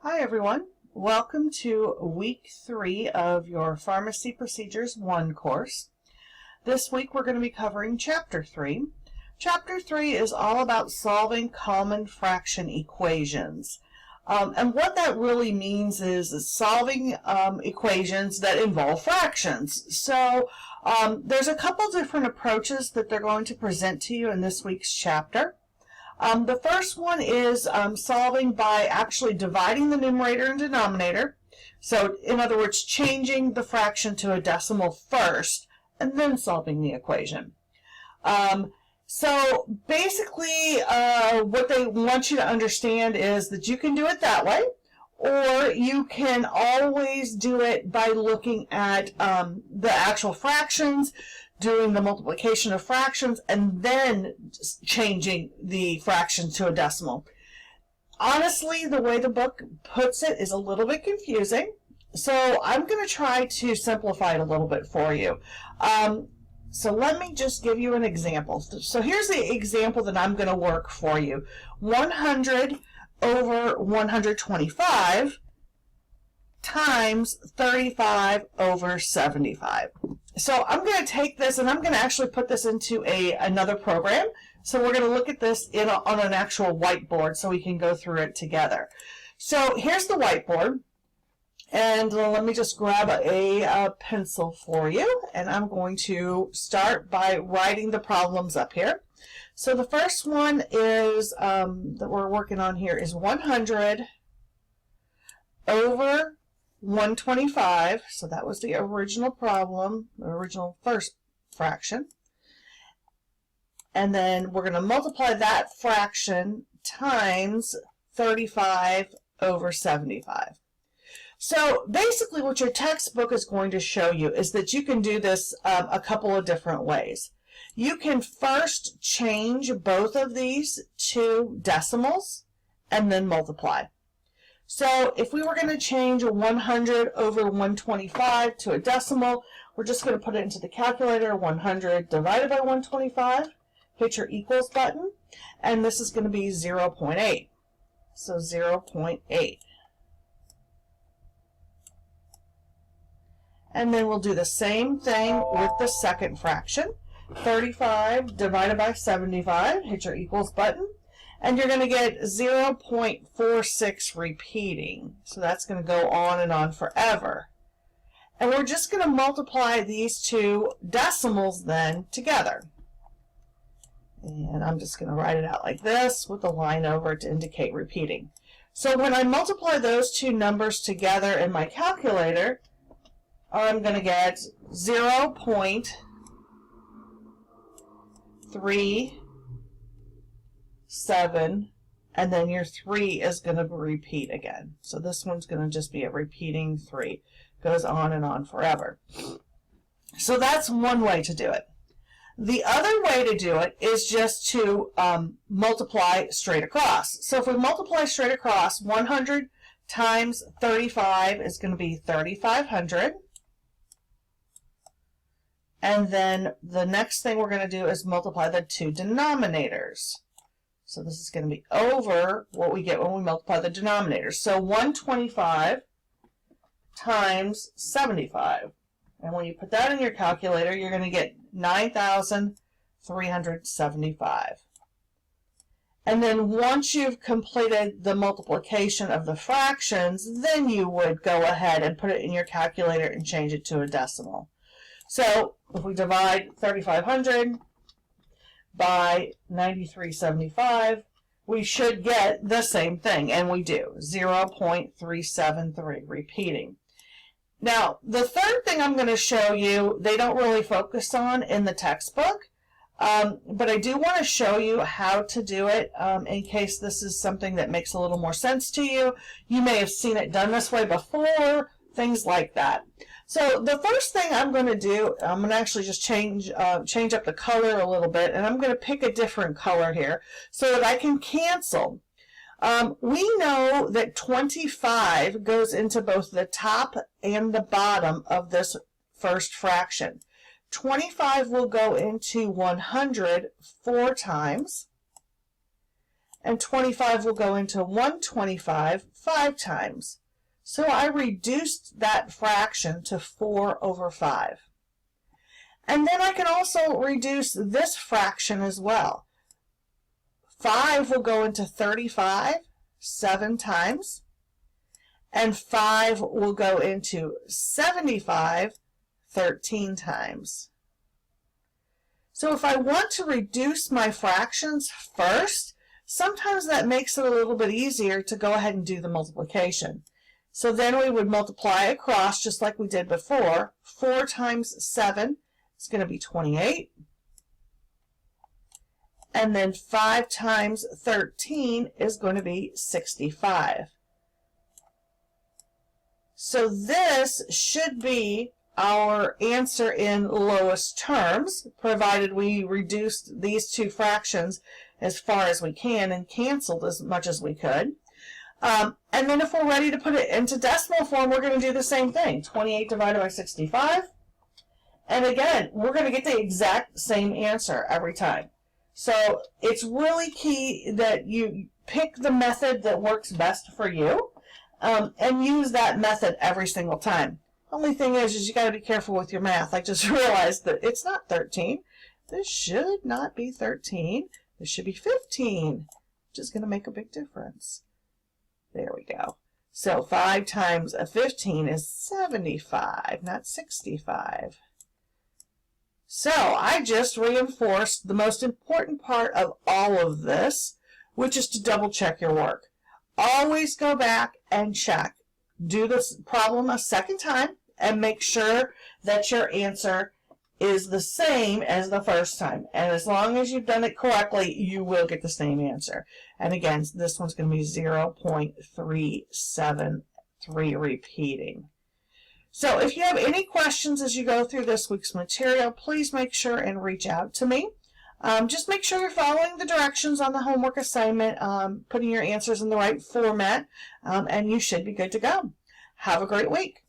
Hi everyone, welcome to week 3 of your Pharmacy Procedures 1 course. This week we're going to be covering Chapter 3. Chapter 3 is all about solving common fraction equations. And what that really means is solving equations that involve fractions. So there's a couple different approaches that they're going to present to you in this week's chapter. The first one is solving by actually dividing the numerator and denominator. So, in other words, changing the fraction to a decimal first and then solving the equation. So basically, what they want you to understand is that you can do it that way, or you can always do it by looking at the actual fractions, doing the multiplication of fractions, and then changing the fraction to a decimal. Honestly, the way the book puts it is a little bit confusing, so I'm going to try to simplify it a little bit for you. So let me just give you an example. So here's the example that I'm going to work for you. 100 over 125 times 35 over 75. So I'm going to take this and I'm going to actually put this into another program. So we're going to look at this on an actual whiteboard so we can go through it together. So here's the whiteboard. And let me just grab a pencil for you. And I'm going to start by writing the problems up here. So the first one is that we're working on here is 100 over 125. So that was the original problem, the original first fraction. And then we're going to multiply that fraction times 35 over 75. So basically what your textbook is going to show you is that you can do this a couple of different ways. You can first change both of these to decimals and then multiply. So if we were going to change 100 over 125 to a decimal, we're just going to put it into the calculator, 100 divided by 125, hit your equals button, and this is going to be 0.8. So 0.8. And then we'll do the same thing with the second fraction. 35 divided by 75, hit your equals button, and you're going to get 0.46 repeating. So that's going to go on forever. And we're just going to multiply these two decimals then together. And I'm just going to write it out like this with a line over to indicate repeating. So when I multiply those two numbers together in my calculator, I'm going to get 0.37, and then your 3 is going to repeat again. So this one's going to just be a repeating 3. Goes on forever. So that's one way to do it. The other way to do it is just to multiply straight across. So if we multiply straight across, 100 times 35 is going to be 3,500. And then the next thing we're going to do is multiply the two denominators. So this is going to be over what we get when we multiply the denominators. So 125 times 75. And when you put that in your calculator, you're going to get 9,375. And then once you've completed the multiplication of the fractions, then you would go ahead and put it in your calculator and change it to a decimal. So if we divide 3,500 by 9,375, we should get the same thing, and we do, 0.373 repeating. Now, the third thing I'm going to show you, they don't really focus on in the textbook, but I do want to show you how to do it in case this is something that makes a little more sense to you. You may have seen it done this way before, things like that. So the first thing I'm going to do, I'm going to actually just change up the color a little bit, and I'm going to pick a different color here so that I can cancel. We know that 25 goes into both the top and the bottom of this first fraction. 25 will go into 100 4 times, and 25 will go into 125 5 times. So I reduced that fraction to 4 over 5. And then I can also reduce this fraction as well. 5 will go into 35 7 times, and 5 will go into 75 13 times. So if I want to reduce my fractions first, sometimes that makes it a little bit easier to go ahead and do the multiplication. So then we would multiply across just like we did before. 4 times 7 is going to be 28. And then 5 times 13 is going to be 65. So this should be our answer in lowest terms, provided we reduced these two fractions as far as we can and canceled as much as we could. And then if we're ready to put it into decimal form, we're going to do the same thing. 28 divided by 65. And again, we're going to get the exact same answer every time. So it's really key that you pick the method that works best for you, and use that method every single time. Only thing is you got to be careful with your math. I just realized that it's not 13. This should not be 13. This should be 15, which is going to make a big difference. There we go. So 5 times 15 is 75, not 65. So I just reinforced the most important part of all of this, which is to double check your work. Always go back and check. Do this problem a second time and make sure that your answer is the same as the first time. And as long as you've done it correctly, you will get the same answer. And again, this one's going to be 0.373 repeating. So if you have any questions as you go through this week's material, please make sure and reach out to me. Just make sure you're following the directions on the homework assignment, putting your answers in the right format, and you should be good to go. Have a great week.